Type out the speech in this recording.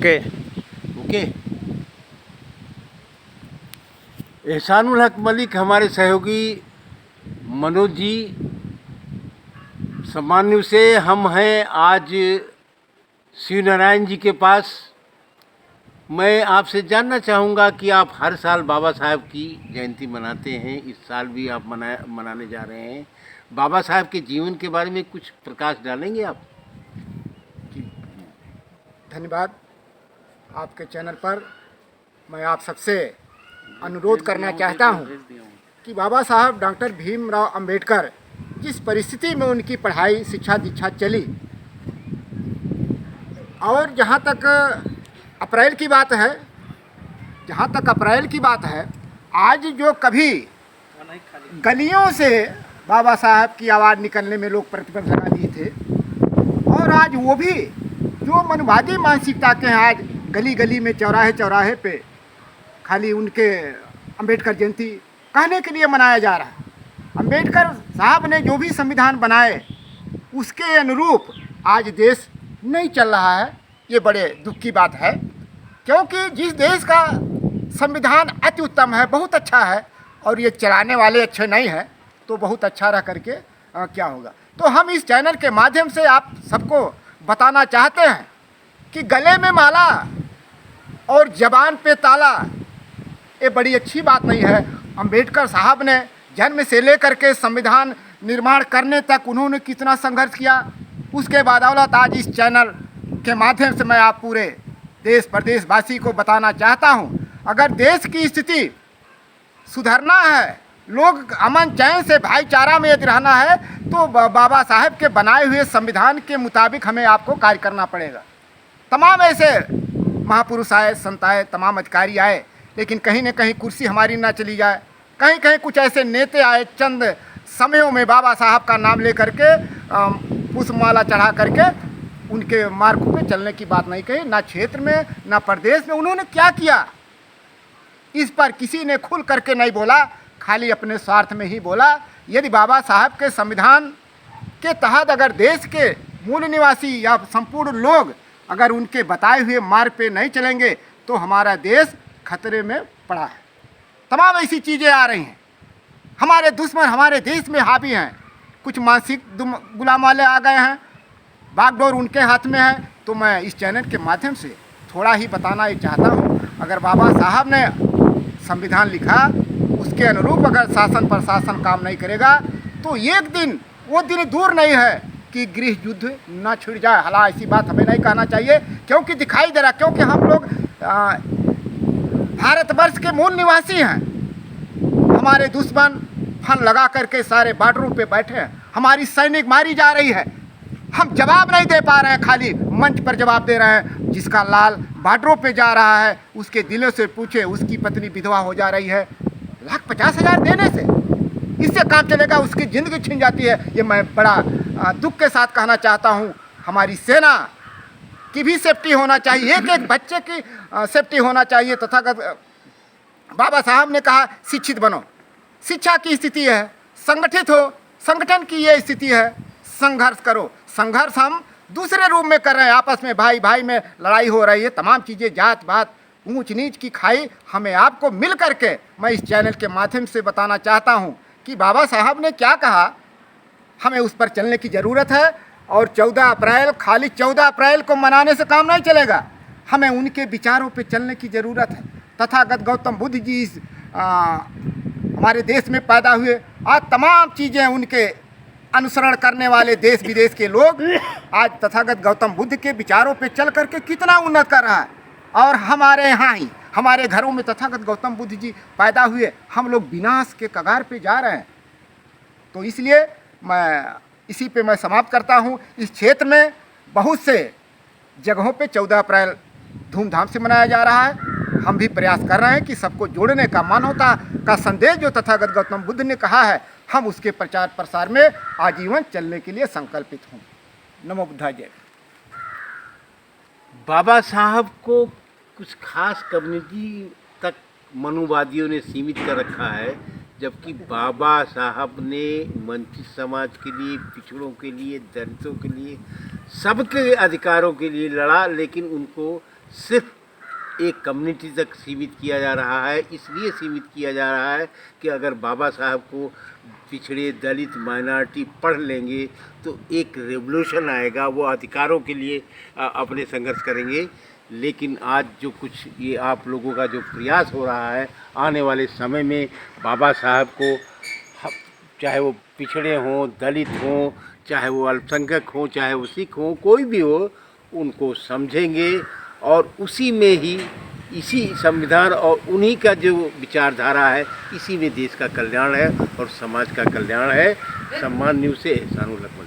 Okay. Okay. Ehsanul हक मलिक हमारे सहयोगी मनोज जी, सामान्य से हम हैं आज शिव नारायण जी के पास। मैं आपसे जानना चाहूँगा कि आप हर साल बाबा साहब की जयंती मनाते हैं, इस साल भी आप मनाने जा रहे हैं। बाबा साहब के जीवन के बारे में कुछ प्रकाश डालेंगे आप? धन्यवाद। आपके चैनल पर मैं आप सबसे अनुरोध करना चाहता हूं कि बाबा साहब डॉक्टर भीमराव अंबेडकर जिस परिस्थिति में उनकी पढ़ाई शिक्षा दीक्षा चली, और जहां तक अप्रैल की बात है, आज जो कभी गलियों से बाबा साहब की आवाज़ निकलने में लोग प्रतिबंध लगा दिए थे, और आज वो भी जो मनवादी मानसिकता के हैं, आज गली गली में चौराहे चौराहे पे खाली उनके अंबेडकर जयंती कहने के लिए मनाया जा रहा है। अंबेडकर साहब ने जो भी संविधान बनाए उसके अनुरूप आज देश नहीं चल रहा है। ये बड़े दुख की बात है, क्योंकि जिस देश का संविधान अति उत्तम है, बहुत अच्छा है, और ये चलाने वाले अच्छे नहीं हैं, तो बहुत अच्छा रह करके क्या होगा। तो हम इस चैनल के माध्यम से आप सबको बताना चाहते हैं कि गले में माला और जबान पे ताला, ये बड़ी अच्छी बात नहीं है। अंबेडकर साहब ने जन्म से लेकर के संविधान निर्माण करने तक उन्होंने कितना संघर्ष किया, उसके बदौलत आज इस चैनल के माध्यम से मैं आप पूरे देश प्रदेशवासी को बताना चाहता हूँ, अगर देश की स्थिति सुधरना है, लोग अमन चैन से भाईचारा में यदि रहना है, तो बाबा साहब के बनाए हुए संविधान के मुताबिक हमें आपको कार्य करना पड़ेगा। तमाम ऐसे महापुरुष आए, संत आए, तमाम अधिकारी आए, लेकिन कहीं न कहीं कुर्सी हमारी ना चली जाए। कहीं कहीं कुछ ऐसे नेता आए, चंद समयों में बाबा साहब का नाम ले करके पुष्पमाला चढ़ा करके उनके मार्ग पे चलने की बात नहीं कही, ना क्षेत्र में ना प्रदेश में। उन्होंने क्या किया इस पर किसी ने खुल करके नहीं बोला, खाली अपने स्वार्थ में ही बोला। यदि बाबा साहब के संविधान के तहत अगर देश के मूल निवासी या संपूर्ण लोग अगर उनके बताए हुए मार्ग पे नहीं चलेंगे, तो हमारा देश खतरे में पड़ा है। तमाम ऐसी चीज़ें आ रही हैं, हमारे दुश्मन हमारे देश में हावी हैं, कुछ मानसिक गुलाम वाले आ गए हैं, बागडोर उनके हाथ में है। तो मैं इस चैनल के माध्यम से थोड़ा ही बताना ये चाहता हूँ, अगर बाबा साहब ने संविधान लिखा, उसके अनुरूप अगर शासन प्रशासन काम नहीं करेगा, तो एक दिन वो दिन दूर नहीं है कि गृह युद्ध ना छिड़ जाए। हालांकि ऐसी बात हमें नहीं कहना चाहिए, क्योंकि दिखाई दे रहा, क्योंकि हम लोग भारतवर्ष के मूल निवासी हैं। हमारे दुश्मन फन लगा करके सारे बॉर्डरों पे बैठे हैं, हमारी सैनिक मारी जा रही है, हम जवाब नहीं दे पा रहे हैं, खाली मंच पर जवाब दे रहे हैं। जिसका लाल बॉर्डरों पे जा रहा है, उसके दिलों से पूछे, उसकी पत्नी विधवा हो जा रही है, 1,50,000 देने से इससे काम चलेगा? उसकी ज़िंदगी छिन जाती है। ये मैं बड़ा दुख के साथ कहना चाहता हूँ। हमारी सेना की भी सेफ्टी होना चाहिए, एक एक बच्चे की सेफ्टी होना चाहिए। तथागत बाबा साहब ने कहा शिक्षित बनो, शिक्षा की स्थिति है, संगठित हो, संगठन की ये स्थिति है, संघर्ष करो। संघर्ष हम दूसरे रूप में कर रहे हैं, आपस में भाई भाई में लड़ाई हो रही है, तमाम चीज़ें जात बात ऊंच नीच की खाई हमें आपको मिल करके मैं इस चैनल के माध्यम से बताना चाहता हूं कि बाबा साहब ने क्या कहा, हमें उस पर चलने की ज़रूरत है। और 14 अप्रैल खाली 14 अप्रैल को मनाने से काम नहीं चलेगा, हमें उनके विचारों पे चलने की ज़रूरत है। तथागत गौतम बुद्ध जी हमारे देश में पैदा हुए, आज तमाम चीज़ें उनके अनुसरण करने वाले देश विदेश के लोग आज तथागत गौतम बुद्ध के विचारों पे चल करके कितना उन्नत कर रहा है। और हमारे यहाँ ही हमारे घरों में तथागत गौतम बुद्ध जी पैदा हुए, हम लोग विनाश के कगार पे जा रहे हैं। तो इसलिए मैं इसी पे मैं समाप्त करता हूँ। इस क्षेत्र में बहुत से जगहों पे 14 अप्रैल धूमधाम से मनाया जा रहा है। हम भी प्रयास कर रहे हैं कि सबको जोड़ने का, मानवता का संदेश जो तथागत गौतम बुद्ध ने कहा है, हम उसके प्रचार प्रसार में आजीवन चलने के लिए संकल्पित हों। नमो बुद्धाय जय। बाबा साहब को कुछ खास कम्युनिटी तक मनुवादियों ने सीमित कर रखा है, जबकि बाबा साहब ने वंचित समाज के लिए, पिछड़ों के लिए, दलितों के लिए, सबके अधिकारों के लिए लड़ा, लेकिन उनको सिर्फ एक कम्युनिटी तक सीमित किया जा रहा है। इसलिए सीमित किया जा रहा है कि अगर बाबा साहब को पिछड़े, दलित, माइनॉरिटी पढ़ लेंगे तो एक रेवोल्यूशन आएगा, वो अधिकारों के लिए अपने संघर्ष करेंगे। लेकिन आज जो कुछ ये आप लोगों का जो प्रयास हो रहा है, आने वाले समय में बाबा साहब को चाहे वो पिछड़े हों, दलित हों, चाहे वो अल्पसंख्यक हों, चाहे वो सिख हों, कोई भी हो, उनको समझेंगे और उसी में ही इसी संविधान और उन्हीं का जो विचारधारा है, इसी में देश का कल्याण है और समाज का कल्याण है। सम्मान न्यूज़ से एहसानुल हक।